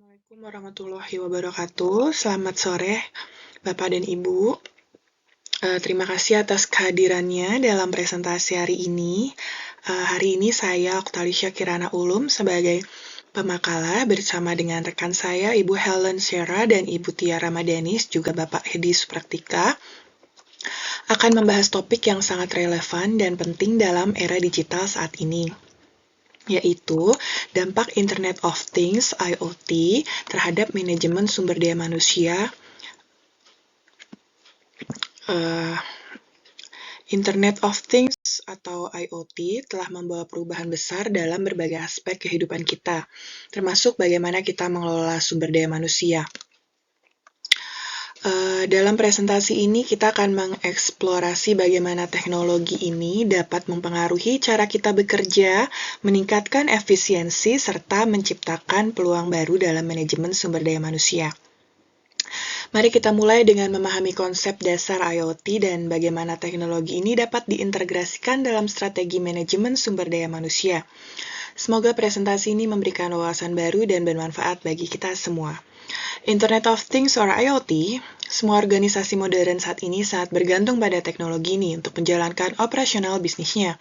Assalamualaikum warahmatullahi wabarakatuh. Selamat sore, Bapak dan Ibu. Terima kasih atas kehadirannya dalam presentasi hari ini. Hari ini saya, Oktalisha Kirana Ulum, sebagai pemakalah bersama dengan rekan saya, Ibu Helen Syera dan Ibu Tia Ramadanis, juga Bapak Hedi Supraktika, akan membahas topik yang sangat relevan dan penting dalam era digital saat ini, yaitu dampak Internet of Things (IoT) terhadap manajemen sumber daya manusia. Internet of Things atau IoT telah membawa perubahan besar dalam berbagai aspek kehidupan kita, termasuk bagaimana kita mengelola sumber daya manusia. Dalam presentasi ini kita akan mengeksplorasi bagaimana teknologi ini dapat mempengaruhi cara kita bekerja, meningkatkan efisiensi, serta menciptakan peluang baru dalam manajemen sumber daya manusia. Mari kita mulai dengan memahami konsep dasar IoT dan bagaimana teknologi ini dapat diintegrasikan dalam strategi manajemen sumber daya manusia. Semoga presentasi ini memberikan wawasan baru dan bermanfaat bagi kita semua. Internet of Things or IoT, semua organisasi modern saat ini sangat bergantung pada teknologi ini untuk menjalankan operasional bisnisnya.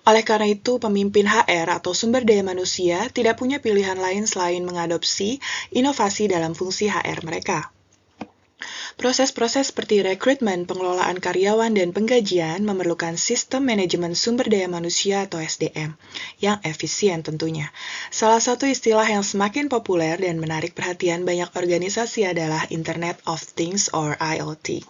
Oleh karena itu, pemimpin HR atau sumber daya manusia tidak punya pilihan lain selain mengadopsi inovasi dalam fungsi HR mereka. Proses-proses seperti rekrutmen, pengelolaan karyawan, dan penggajian memerlukan sistem manajemen sumber daya manusia atau SDM yang efisien tentunya. Salah satu istilah yang semakin populer dan menarik perhatian banyak organisasi adalah Internet of Things or IoT.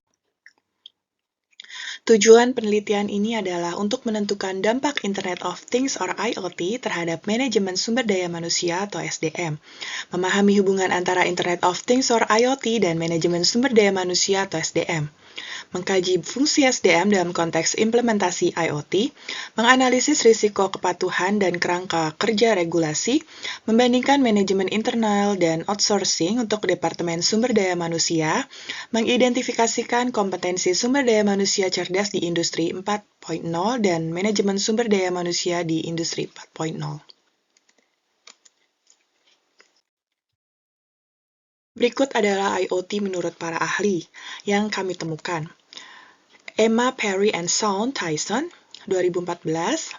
Tujuan penelitian ini adalah untuk menentukan dampak Internet of Things or IoT terhadap manajemen sumber daya manusia atau SDM, memahami hubungan antara Internet of Things or IoT dan manajemen sumber daya manusia atau SDM, mengkaji fungsi SDM dalam konteks implementasi IoT, menganalisis risiko kepatuhan dan kerangka kerja regulasi, membandingkan manajemen internal dan outsourcing untuk Departemen Sumber Daya Manusia, mengidentifikasikan kompetensi sumber daya manusia cerdas di Industri 4.0 dan manajemen sumber daya manusia di Industri 4.0. Berikut adalah IoT menurut para ahli yang kami temukan. Emma Perry and Sean Tyson 2014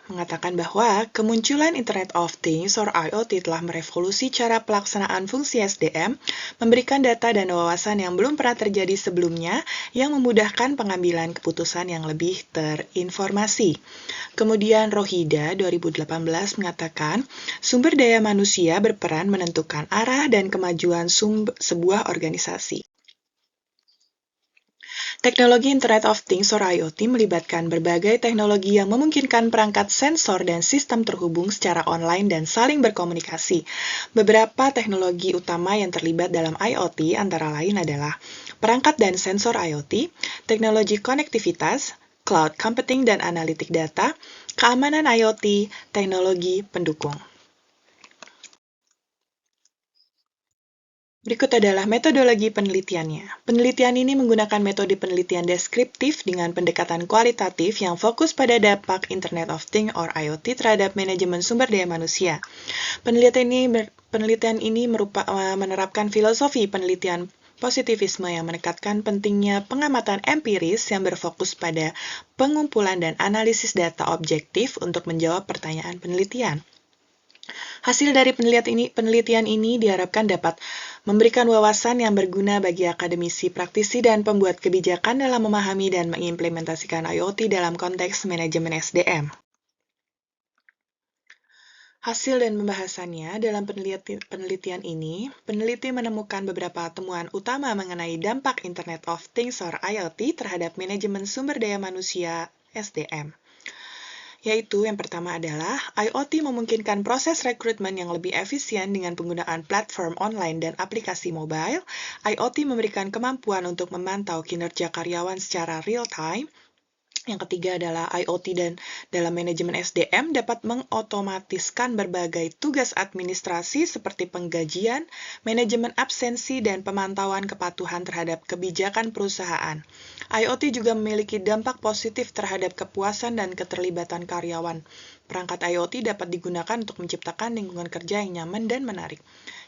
mengatakan bahwa kemunculan Internet of Things or IoT telah merevolusi cara pelaksanaan fungsi SDM, memberikan data dan wawasan yang belum pernah terjadi sebelumnya yang memudahkan pengambilan keputusan yang lebih terinformasi. Kemudian Rohida 2018 mengatakan sumber daya manusia berperan menentukan arah dan kemajuan sebuah organisasi. Teknologi Internet of Things or IoT melibatkan berbagai teknologi yang memungkinkan perangkat sensor dan sistem terhubung secara online dan saling berkomunikasi. Beberapa teknologi utama yang terlibat dalam IoT antara lain adalah perangkat dan sensor IoT, teknologi konektivitas, cloud computing dan analitik data, keamanan IoT, teknologi pendukung. Berikut adalah metodologi penelitiannya. Penelitian ini menggunakan metode penelitian deskriptif dengan pendekatan kualitatif yang fokus pada dampak Internet of Things or IoT terhadap manajemen sumber daya manusia. Penelitian ini menerapkan filosofi penelitian positivisme yang menekankan pentingnya pengamatan empiris yang berfokus pada pengumpulan dan analisis data objektif untuk menjawab pertanyaan penelitian. Hasil dari penelitian ini diharapkan dapat memberikan wawasan yang berguna bagi akademisi, praktisi, dan pembuat kebijakan dalam memahami dan mengimplementasikan IoT dalam konteks manajemen SDM. Hasil dan pembahasannya dalam penelitian ini, peneliti menemukan beberapa temuan utama mengenai dampak Internet of Things or IoT terhadap manajemen sumber daya manusia SDM. Yaitu yang pertama adalah IoT memungkinkan proses rekrutmen yang lebih efisien dengan penggunaan platform online dan aplikasi mobile. IoT memberikan kemampuan untuk memantau kinerja karyawan secara real-time. Yang ketiga adalah IoT dan dalam manajemen SDM dapat mengotomatiskan berbagai tugas administrasi seperti penggajian, manajemen absensi, dan pemantauan kepatuhan terhadap kebijakan perusahaan. IoT juga memiliki dampak positif terhadap kepuasan dan keterlibatan karyawan. Perangkat IoT dapat digunakan untuk menciptakan lingkungan kerja yang nyaman dan menarik.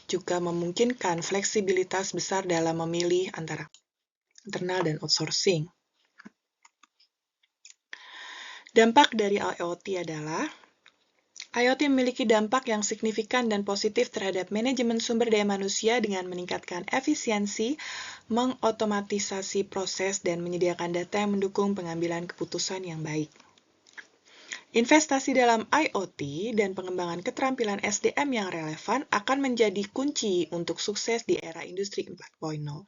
juga memungkinkan fleksibilitas besar dalam memilih antara internal dan outsourcing. Dampak dari IoT adalah IoT memiliki dampak yang signifikan dan positif terhadap manajemen sumber daya manusia dengan meningkatkan efisiensi, mengotomatisasi proses, dan menyediakan data yang mendukung pengambilan keputusan yang baik. Investasi dalam IoT dan pengembangan keterampilan SDM yang relevan akan menjadi kunci untuk sukses di era industri 4.0.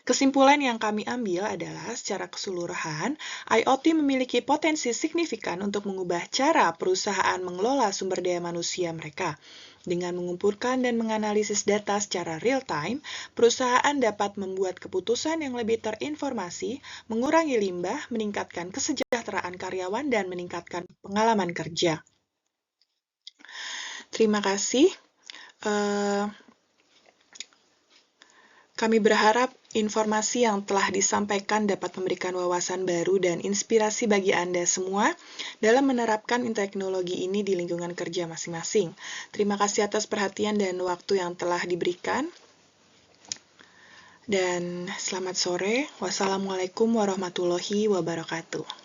Kesimpulan yang kami ambil adalah secara keseluruhan, IoT memiliki potensi signifikan untuk mengubah cara perusahaan mengelola sumber daya manusia mereka. Dengan mengumpulkan dan menganalisis data secara real-time, perusahaan dapat membuat keputusan yang lebih terinformasi, mengurangi limbah, meningkatkan kesejahteraan karyawan, dan meningkatkan pengalaman kerja. Terima kasih. Kami berharap informasi yang telah disampaikan dapat memberikan wawasan baru dan inspirasi bagi Anda semua dalam menerapkan teknologi ini di lingkungan kerja masing-masing. Terima kasih atas perhatian dan waktu yang telah diberikan. Dan selamat sore. Wassalamualaikum warahmatullahi wabarakatuh.